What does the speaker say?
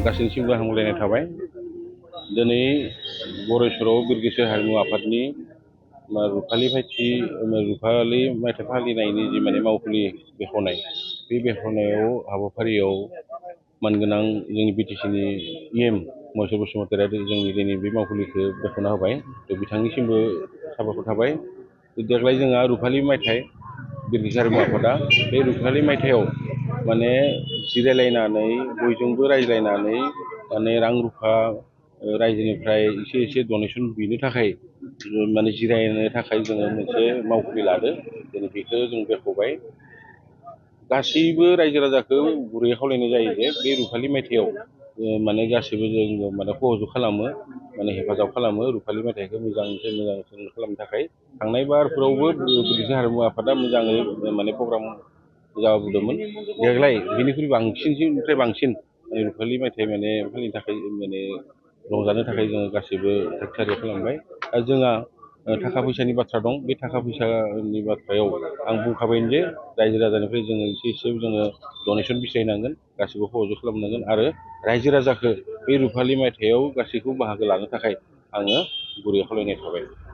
गासैनिसिमबो हामलायनाय थाबाय। दिनै गरेस्वराव बिरगोस्रि हारिमु आफादनि रुफालि मायथाइ फालिनायनि जि मावखुलि बेखेवनाय, बे बेखेवनायाव हाबाफारियाव मानगोनां जोंनि बिटिसिनि इएम महेस्वर बसुमतारिया जोंनि दिनै बे मावखुलिखौ बेखेवना होबाय। बिथांनिसिमबो साबायखर थाबाय। देग्लाय जोंहा रुफालि मायथाइ बिरगोस्रि हारिमु आफादा बे रुफालि मायथाइयाव जिरायलायनानै बयजोंबो रायज्लायनानै रां रुफा रायजोनिफ्राय एसे डनेसन बिनो थाखाय जिरायनो थाखाय जोङो मोनसे मावखुलि लादों। दिनै बेखौ जों बेखेवबाय। गासैबो रायजो राजाखौ गुरैयै खावलायनाय जायो जे बे रुफालि मायथाइयाव गासैबो जों सहजुग खालामो, हेफाजाब खालामो रुफालि मायथाइखौ मोजांनिफ्राय मोजां खालामनो थाखाय। थांनाय बारफोरावबो बिरगोस्रि हारिमु आफादा मोजाङै प्रग्राम जाबोदोंमोन। देग्लाय बेनिख्रुइ बांसिननिफ्राय बांसिन रुफालि मायथाइ फालिनो थाखाय रंजानो थाखाय जोङो गासैबो थाग थियारि खालामबाय। जोंहा थाखा फैसानि बाथ्रा दं। बे थाखा फैसानि बाथ्रायाव आं बुंखाबायनो जे रायजो राजानिफ्राय जोङो एसे जोङो डनेसन बिसायनांगोन, गासैबो सहजुग खालामनांगोन आरो रायजो राजाखौ बे रुफालि मायथाइयाव गासैखौबो बाहागो लानो थाखाय आङो गुरैयै खावलायनाय थाबाय।